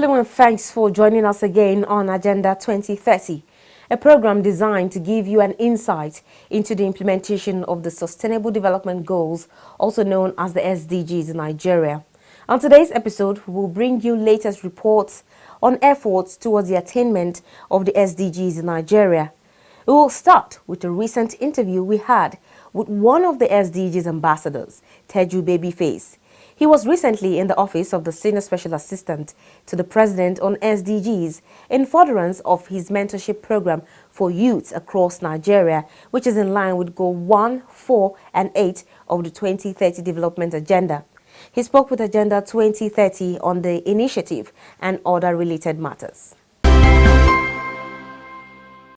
Hello and thanks for joining us again on Agenda 2030, a program designed to give you an insight into the implementation of the Sustainable Development Goals, also known as the SDGs in Nigeria. On today's episode, we will bring you latest reports on efforts towards the attainment of the SDGs in Nigeria. We will start with a recent interview we had with one of the SDGs ambassadors, Teju Babyface. He was recently in the office of the Senior Special Assistant to the President on SDGs in furtherance of his mentorship program for youths across Nigeria, which is in line with Goal 1, 4 and 8 of the 2030 Development Agenda. He spoke with Agenda 2030 on the initiative and other related matters.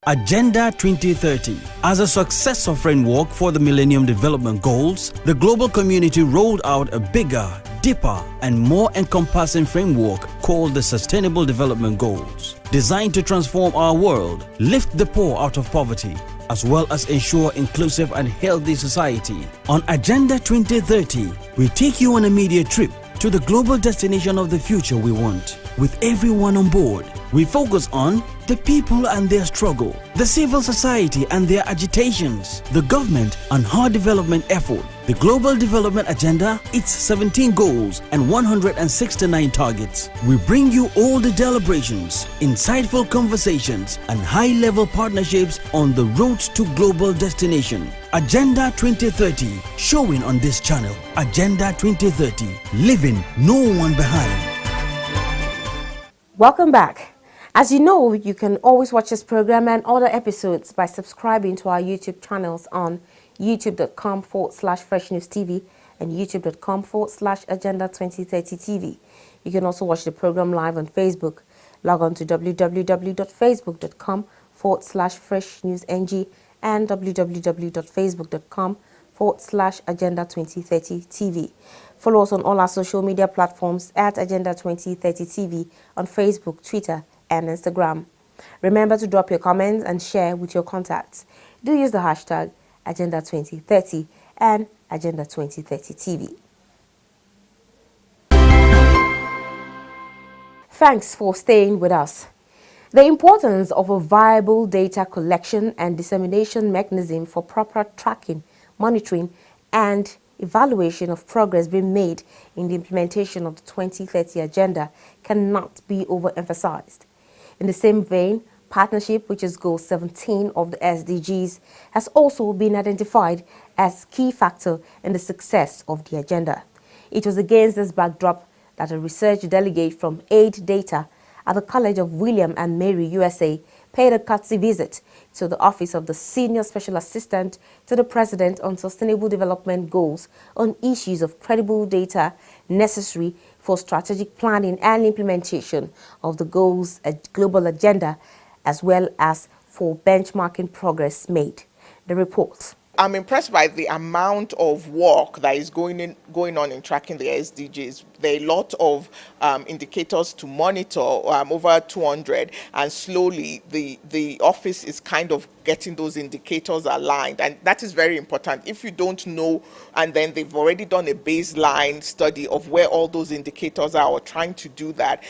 Agenda 2030. As a successor framework for the Millennium Development Goals, the global community rolled out a bigger, deeper, and more encompassing framework called the Sustainable Development Goals, designed to transform our world, lift the poor out of poverty, as well as ensure inclusive and healthy society. On Agenda 2030, we take you on a media trip to the global destination of the future we want. With everyone on board, we focus on the people and their struggle, the civil society and their agitations, the government and her development effort, the Global Development Agenda, its 17 goals and 169 targets. We bring you all the deliberations, insightful conversations and high-level partnerships on the road to global destination. Agenda 2030, showing on this channel. Agenda 2030, leaving no one behind. Welcome back. As you know, you can always watch this program and other episodes by subscribing to our YouTube channels on youtube.com/FreshNewsTV and youtube.com/Agenda 2030 TV. You can also watch the program live on Facebook. Log on to www.facebook.com/FreshNewsNG and www.facebook.com/Agenda 2030 TV. Follow us on all our social media platforms at Agenda 2030 TV on Facebook, Twitter, and Instagram. Remember to drop your comments and share with your contacts. Do use the hashtag Agenda 2030 and Agenda 2030 TV. Thanks for staying with us. The importance of a viable data collection and dissemination mechanism for proper tracking, monitoring, and evaluation of progress being made in the implementation of the 2030 Agenda cannot be overemphasized. In the same vein, partnership, which is Goal 17 of the SDGs, has also been identified as key factor in the success of the agenda. It was against this backdrop that a research delegate from Aid Data at the College of William and Mary, USA, paid a courtesy visit to the office of the Senior Special Assistant to the President on Sustainable Development Goals on issues of credible data necessary for strategic planning and implementation of the goals global agenda, as well as for benchmarking progress made. The report. I'm impressed by the amount of work that is going on in tracking the SDGs. There are a lot of indicators to monitor, over 200, and slowly the office is kind of getting those indicators aligned, and that is very important. If you don't know, and then they've already done a baseline study of where all those indicators are, or trying to do that,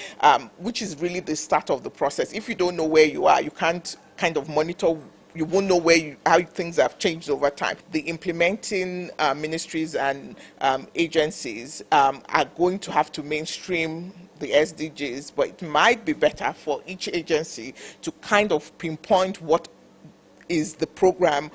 which is really the start of the process. If you don't know where you are, you can't kind of monitor. You won't know how things have changed over time. The implementing ministries and agencies are going to have to mainstream the SDGs, but it might be better for each agency to kind of pinpoint what is the program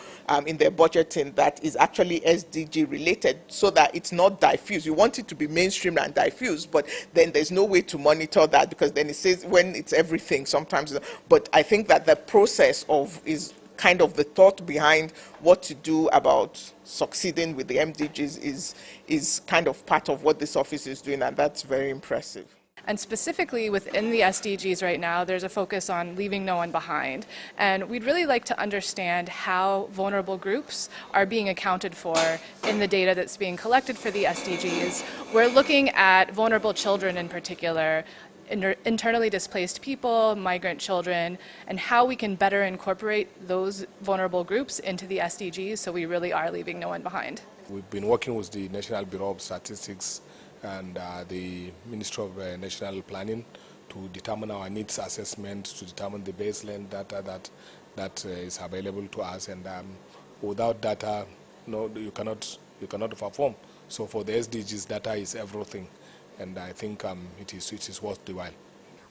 in their budgeting that is actually SDG related, so that it's not diffuse. You want it to be mainstream and diffuse, but then there's no way to monitor that, because then it says when it's everything sometimes. But I think that the process is kind of the thought behind what to do about succeeding with the MDGs is kind of part of what this office is doing, and that's very impressive. And specifically within the SDGs right now, there's a focus on leaving no one behind. And we'd really like to understand how vulnerable groups are being accounted for in the data that's being collected for the SDGs. We're looking at vulnerable children in particular, internally displaced people, migrant children, and how we can better incorporate those vulnerable groups into the SDGs so we really are leaving no one behind. We've been working with the National Bureau of Statistics and the Ministry of National Planning to to determine our needs assessment, to determine the baseline data that is available to us, and without data, you cannot perform. So for the SDGs, data is everything, and I think it is worth the while.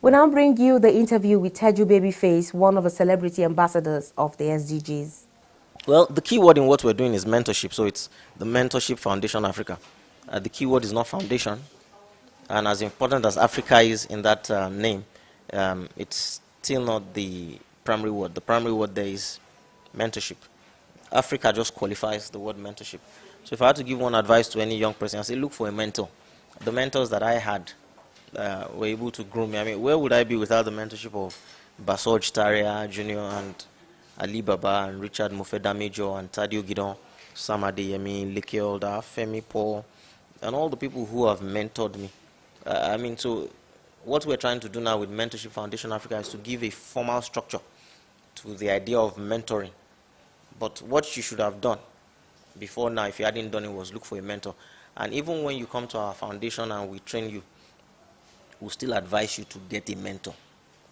We now bring you the interview with Teju Babyface, one of the celebrity ambassadors of the SDGs. Well, the key word in what we're doing is mentorship. So it's the Mentorship Foundation Africa. The key word is not foundation. And as important as Africa is in that name, it's still not the primary word. The primary word there is mentorship. Africa just qualifies the word mentorship. So if I had to give one advice to any young person, I'd say look for a mentor. The mentors that I had were able to groom me. I mean, where would I be without the mentorship of Basoj Taria Jr. and Ali Baba and Richard Mufedamijo and Tadio Gidon, Sam Adeyemi, Leke Olda, Femi Paul, and all the people who have mentored me. I mean, so what we're trying to do now with Mentorship Foundation Africa is to give a formal structure to the idea of mentoring. But what you should have done before now, if you hadn't done it, was look for a mentor. And even when you come to our foundation and we train you, we'll still advise you to get a mentor.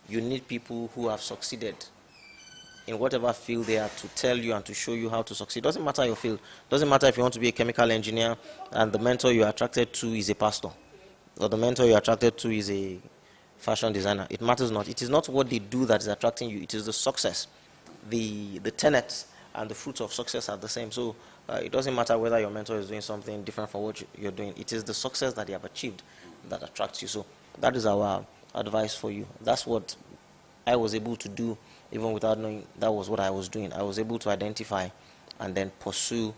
You need people who have succeeded in whatever field they are to tell you and to show you how to succeed. Doesn't matter your field. Doesn't matter if you want to be a chemical engineer and the mentor you're attracted to is a pastor, or the mentor you're attracted to is a fashion designer. It matters not. It is not what they do that is attracting you. It is the success. The tenets and the fruits of success are the same. So it doesn't matter whether your mentor is doing something different from what you're doing. It is the success that they have achieved that attracts you. So that is our advice for you. That's what I was able to do even without knowing that was what I was doing. I was able to identify and then pursue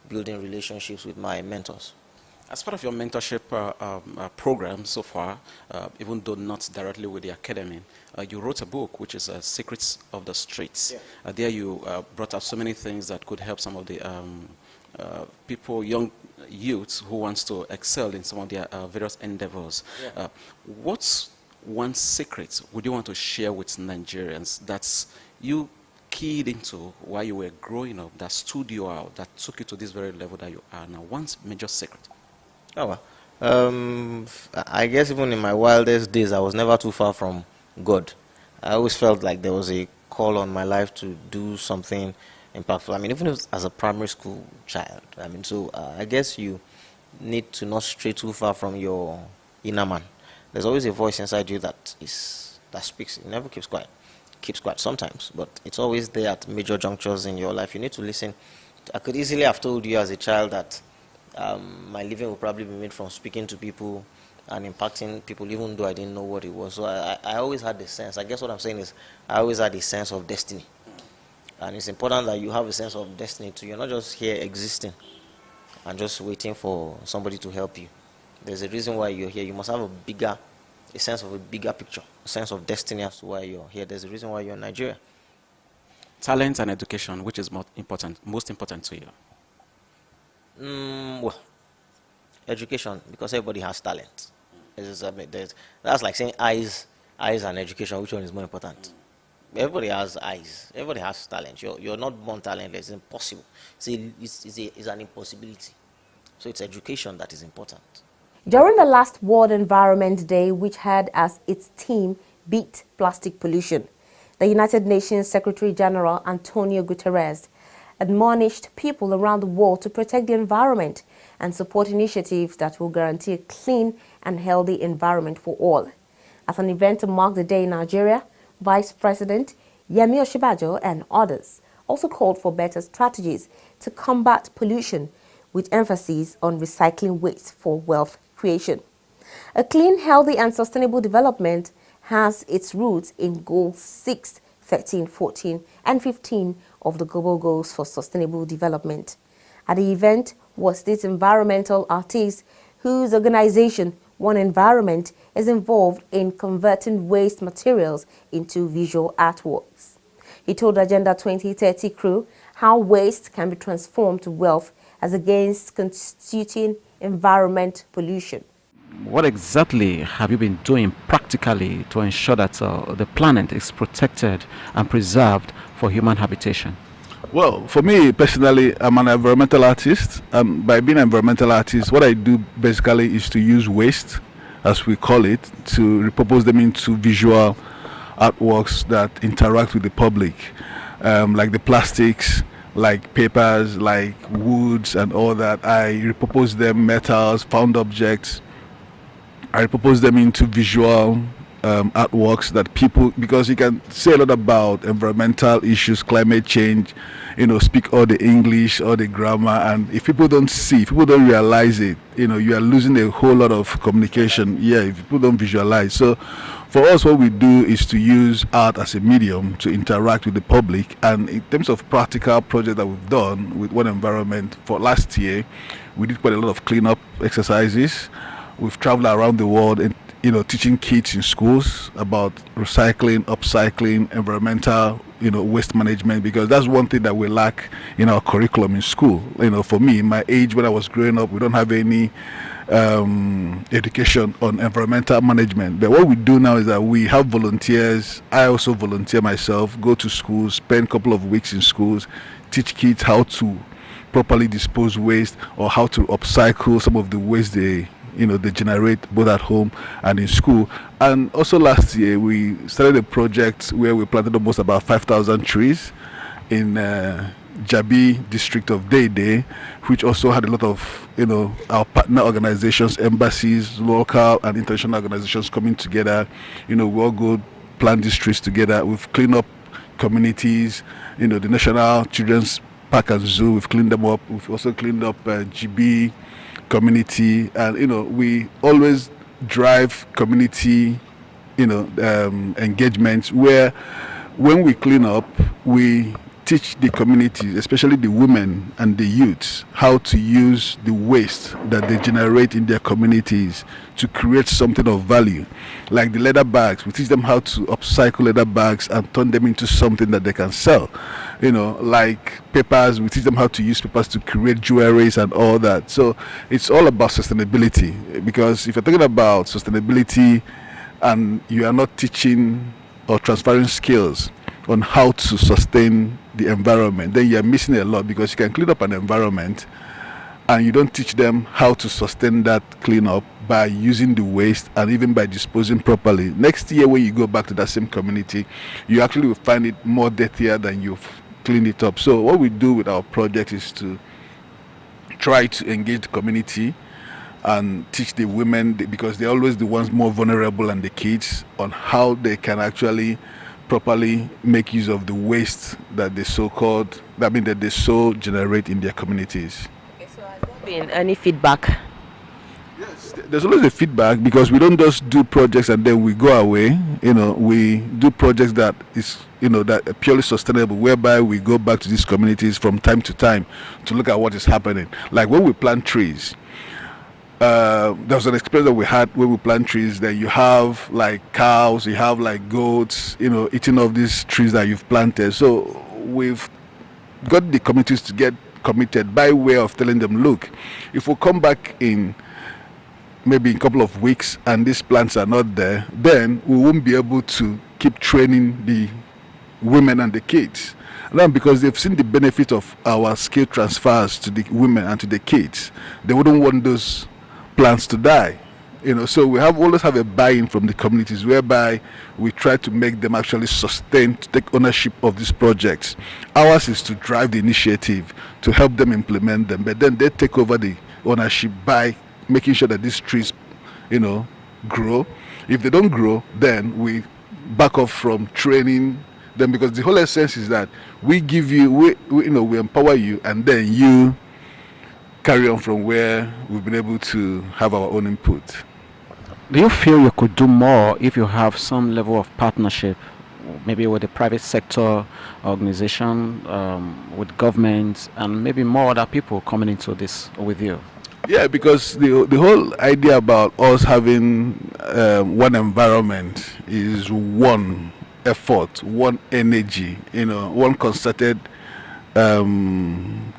building relationships with my mentors. As part of your mentorship program so far, even though not directly with the academy, you wrote a book which is Secrets of the Streets. Yeah. There you brought up so many things that could help some of the people, young youths who wants to excel in some of their various endeavors. Yeah. What's one secret would you want to share with Nigerians that's you keyed into while you were growing up, that stood you out, that took you to this very level that you are now? One major secret. Oh, well. I guess even in my wildest days, I was never too far from God. I always felt like there was a call on my life to do something impactful. I mean, even as a primary school child. I mean, so I guess you need to not stray too far from your inner man. There's always a voice inside you that speaks. It never keeps quiet. It keeps quiet sometimes, but it's always there at major junctures in your life. You need to listen. I could easily have told you as a child that my living would probably be made from speaking to people and impacting people, even though I didn't know what it was. So I always had the sense. I guess what I'm saying is I always had a sense of destiny. And it's important that you have a sense of destiny too. You're not just here existing and just waiting for somebody to help you. There's a reason why you're here. You must have a sense of a bigger picture, a sense of destiny as to why you're here. There's a reason why you're in Nigeria. Talent and education, which is most important to you? Well, education, because everybody has talent. That's like saying eyes and education. Which one is more important? Everybody has eyes. Everybody has talent. You're not born talentless. It's impossible. It's an impossibility. So it's education that is important. During the last World Environment Day, which had as its theme Beat Plastic Pollution, the United Nations Secretary General Antonio Guterres admonished people around the world to protect the environment and support initiatives that will guarantee a clean and healthy environment for all. At an event to mark the day in Nigeria, Vice President Yemi Osinbajo and others also called for better strategies to combat pollution, with emphasis on recycling waste for wealth creation. A clean, healthy and sustainable development has its roots in Goals 6, 13, 14 and 15 of the Global Goals for Sustainable Development. At the event was this environmental artist whose organization, One Environment, is involved in converting waste materials into visual artworks. He told Agenda 2030 crew how waste can be transformed to wealth as against constituting environment pollution. What exactly have you been doing practically to ensure that the planet is protected and preserved for human habitation? Well, for me personally, I'm an environmental artist. By being an environmental artist, what I do basically is to use waste as we call it, to repurpose them into visual artworks that interact with the public, like the plastics, like papers, like woods and all that. I repurpose them, metals, found objects. I repurpose them into visual artworks that people, because you can say a lot about environmental issues, climate change, speak all the English, all the grammar, and if people don't see, if people don't realize it, you are losing a whole lot of communication. Yeah, if people don't visualize. So for us, what we do is to use art as a medium to interact with the public. And in terms of practical projects that we've done with One Environment, for last year, we did quite a lot of cleanup exercises. We've traveled around the world and teaching kids in schools about recycling, upcycling, environmental, waste management, because that's one thing that we lack in our curriculum in school. For me, in my age when I was growing up, we don't have any education on environmental management. But what we do now is that we have volunteers. I also volunteer myself, go to schools, spend a couple of weeks in schools, teach kids how to properly dispose waste or how to upcycle some of the waste they generate both at home and in school. And also last year we started a project where we planted almost about 5,000 trees in Jabi district of Dede, which also had a lot of our partner organizations, embassies, local and international organizations coming together. We all go plant these trees together. We've cleaned up communities, the National Children's Park and Zoo, we've cleaned them up. We've also cleaned up GB community, and we always drive community engagements where when we clean up, we teach the communities, especially the women and the youths, how to use the waste that they generate in their communities to create something of value. Like the leather bags, we teach them how to upcycle leather bags and turn them into something that they can sell. Like papers, we teach them how to use papers to create jewelries and all that. So it's all about sustainability, because if you're talking about sustainability and you are not teaching or transferring skills on how to sustain the environment, then you're missing a lot, because you can clean up an environment and you don't teach them how to sustain that cleanup by using the waste and even by disposing properly. Next year when you go back to that same community, you actually will find it more dirtier than you've cleaned it up. So what we do with our project is to try to engage the community and teach the women, because they're always the ones more vulnerable, and the kids, on how they can actually properly make use of the waste that they that they so generate in their communities. Okay, so has there been any feedback? Yes, there's always a feedback, because we don't just do projects and then we go away. We do projects that is that are purely sustainable, whereby we go back to these communities from time to time to look at what is happening. Like when we plant trees, there was an experience that we had where we plant trees that you have like cows, you have like goats, eating off these trees that you've planted. So we've got the communities to get committed by way of telling them, look, if we come back in maybe in a couple of weeks and these plants are not there, then we won't be able to keep training the women and the kids. Now, because they've seen the benefit of our skill transfers to the women and to the kids, they wouldn't want those plants to die. So we always have a buy-in from the communities, whereby we try to make them actually sustain, to take ownership of these projects. Ours is to drive the initiative, to help them implement them, but then they take over the ownership by making sure that these trees grow. If they don't grow, then we back off from training them, because the whole essence is that we give you, we empower you, and then you carry on from where we've been able to have our own input. Do you feel you could do more if you have some level of partnership, maybe with the private sector organization, with government, and maybe more other people coming into this with you? Yeah, because the whole idea about us having one environment is one effort, one energy, one concerted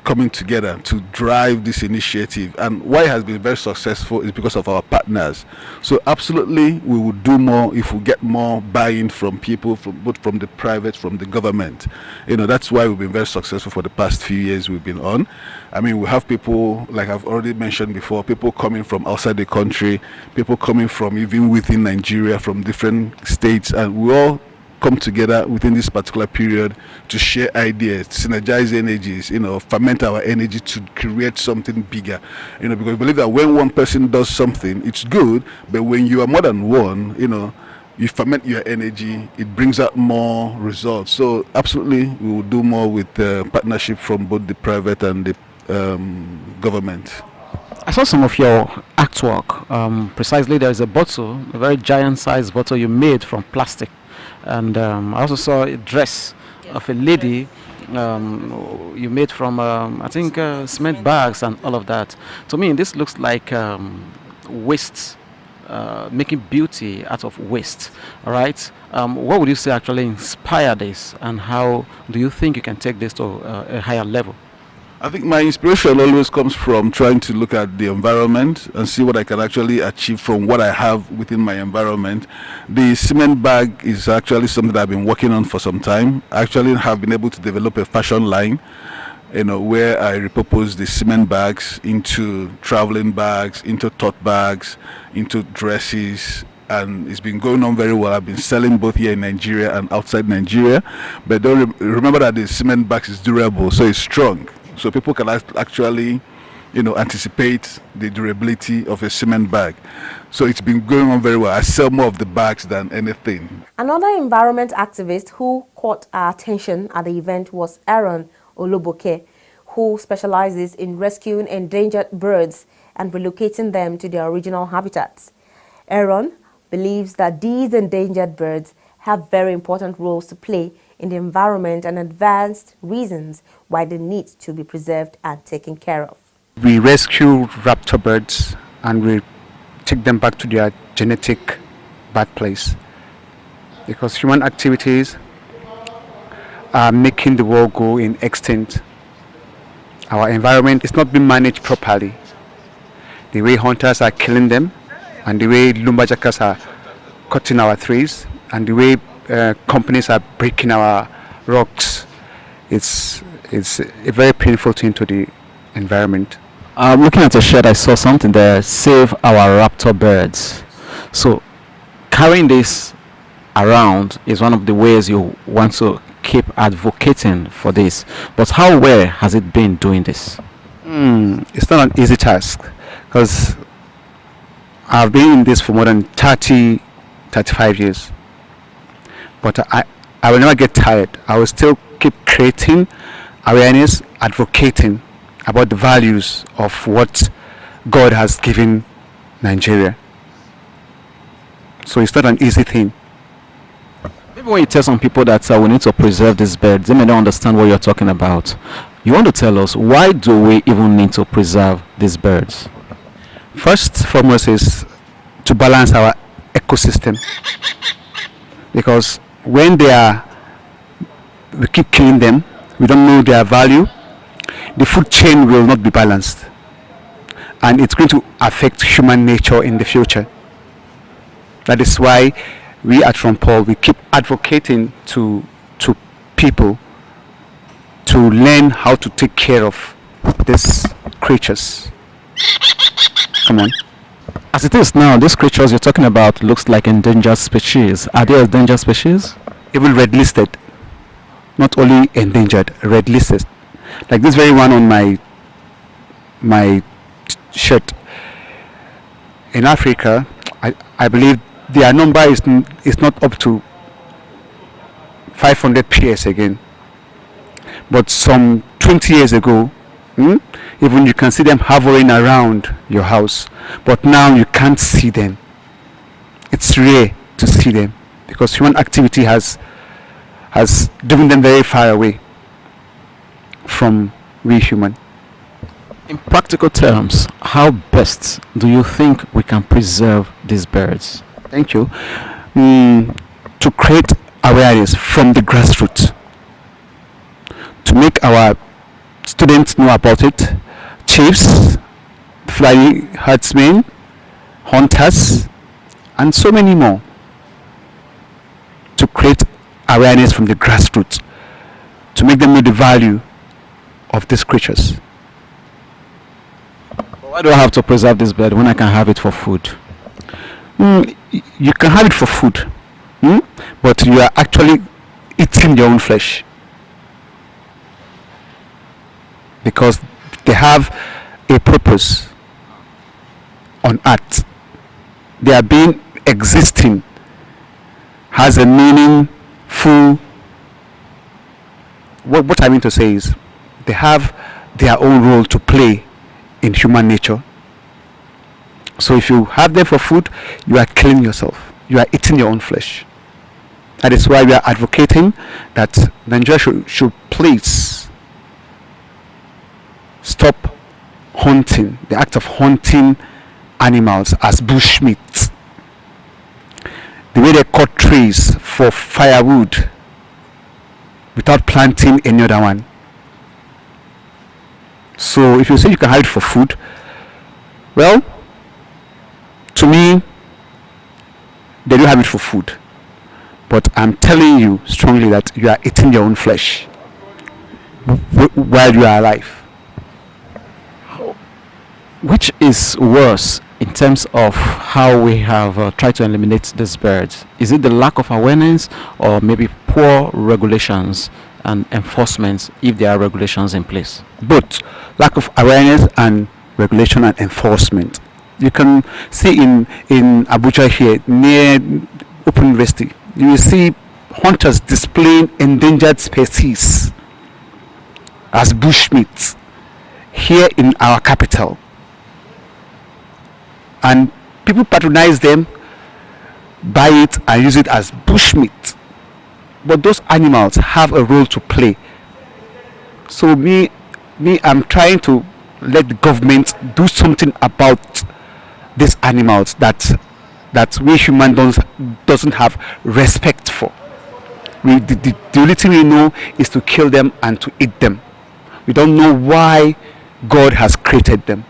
coming together to drive this initiative. And why it has been very successful is because of our partners. So absolutely, we would do more if we get more buy-in from people, both from the private, from the government. That's why we've been very successful for the past few years we've been on. I mean, we have people, like I've already mentioned before, people coming from outside the country, people coming from even within Nigeria, from different states, and we all come together within this particular period to share ideas, synergize energies, ferment our energy to create something bigger. Because we believe that when one person does something, it's good, but when you are more than one, you ferment your energy, it brings out more results. So absolutely, we will do more with partnership from both the private and the government. I saw some of your artwork. Precisely, there is a bottle, a very giant-sized bottle you made from plastic. And I also saw a dress of a lady you made from, I think, cement bags and all of that. To me, this looks like waste, making beauty out of waste. All right. What would you say actually inspired this, and how do you think you can take this to a higher level? I think my inspiration always comes from trying to look at the environment and see what I can actually achieve from what I have within my environment. The cement bag is actually something that I've been working on for some time. I actually have been able to develop a fashion line, where I repurpose the cement bags into traveling bags, into tote bags, into dresses, and it's been going on very well. I've been selling both here in Nigeria and outside Nigeria, but don't remember that the cement bags is durable, so it's strong. So people can actually, anticipate the durability of a cement bag. So it's been going on very well. I sell more of the bags than anything. Another environment activist who caught our attention at the event was Aaron Oloboke, who specializes in rescuing endangered birds and relocating them to their original habitats. Aaron believes that these endangered birds have very important roles to play in the environment and advanced reasons why they need to be preserved and taken care of. We rescue raptor birds and we take them back to their genetic birthplace, because human activities are making the world go in extinct. Our environment is not being managed properly. The way hunters are killing them, and the way lumberjackers are cutting our trees, and the way companies are breaking our rocks, it's a very painful thing to the environment. Looking at your shed, I saw something there, save our raptor birds. So carrying this around is one of the ways you want to keep advocating for this. But how well has it been doing this? It's not an easy task, because I've been in this for more than 35 years. But I will never get tired. I will still keep creating awareness, advocating about the values of what God has given Nigeria. So it's not an easy thing. Maybe when you tell some people that we need to preserve these birds, they may not understand what you're talking about. You want to tell us, why do we even need to preserve these birds? First and foremost is to balance our ecosystem, because when we keep killing them, we don't know their value, the food chain will not be balanced, and it's going to affect human nature in the future. That is why we at Ron Paul, we keep advocating to people to learn how to take care of these creatures. Come on. As it is now, these creatures you're talking about looks like endangered species. Are they endangered species? Even red listed. Not only endangered, red listed. Like this very one on my shirt. In Africa, I believe their number is not up to 500 pairs again. But some 20 years ago, even you can see them hovering around your house, but now you can't see them. It's rare to see them because human activity has driven them very far away from we human. In practical terms, how best do you think we can preserve these birds? Thank you. To create awareness from the grassroots, to make our students know about it, chiefs, flying herdsmen, hunters, and so many more, to create awareness from the grassroots, to make them know the value of these creatures. Why do I have to preserve this bird when I can have it for food? You can have it for food, but you are actually eating your own flesh, because they have a purpose on earth. They are being existing has a meaningful. What I mean to say is, they have their own role to play in human nature. So if you have them for food, you are killing yourself. You are eating your own flesh. That is why we are advocating that Nigeria should please stop hunting, the act of hunting animals as bushmeat. The way they cut trees for firewood without planting any other one. So if you say you can have it for food, well, to me, they do have it for food. But I'm telling you strongly that you are eating your own flesh while you are alive. Which is worse in terms of how we have tried to eliminate these birds? Is it the lack of awareness, or maybe poor regulations and enforcement, if there are regulations in place? Both lack of awareness and regulation and enforcement. You can see in Abuja here, near Open University, you will see hunters displaying endangered species as bushmeat here in our capital, and people patronize them, buy it and use it as bushmeat. But those animals have a role to play. So I'm trying to let the government do something about these animals that we humans doesn't have respect for. The only thing we know is to kill them and to eat them. We don't know why God has created them.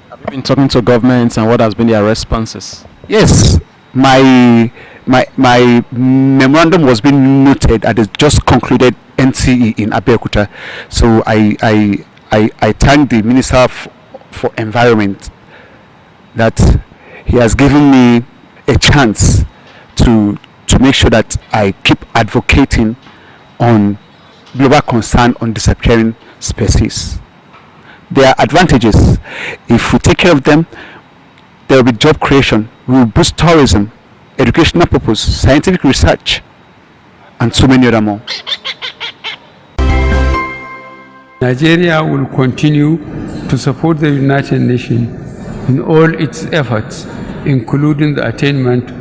Have you been talking to governments, and what has been their responses? Yes, my memorandum was being noted at the just concluded NCE in Abeokuta. So I thank the Minister for Environment that he has given me a chance to make sure that I keep advocating on global concern on disappearing species. There are advantages. If we take care of them, there will be job creation. We will boost tourism, educational purpose, scientific research, and so many other more. Nigeria will continue to support the United Nations in all its efforts, including the attainment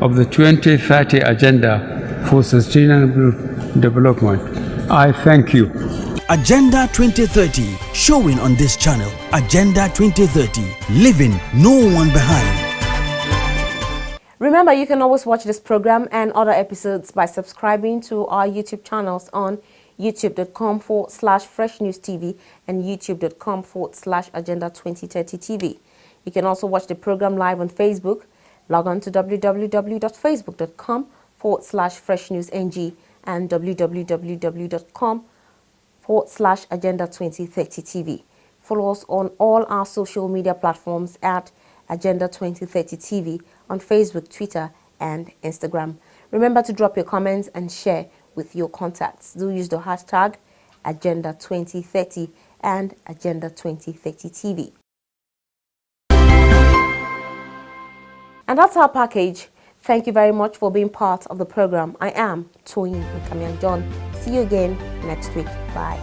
of the 2030 Agenda for Sustainable Development. I thank you. Agenda 2030, showing on this channel. Agenda 2030, leaving no one behind. Remember, you can always watch this program and other episodes by subscribing to our YouTube channels on youtube.com/FreshNewsTV and youtube.com/Agenda 2030 TV. You can also watch the program live on Facebook. Log on to www.facebook.com/FreshNewsNG and www.com/Agenda 2030 TV. Follow us on all our social media platforms at Agenda 2030 TV on Facebook, Twitter, and Instagram. Remember to drop your comments and share with your contacts. Do use the hashtag Agenda 2030 and Agenda 2030 TV. And that's our package. Thank you very much for being part of the program. I am Toyin Nkamian John. See you again next week. Bye.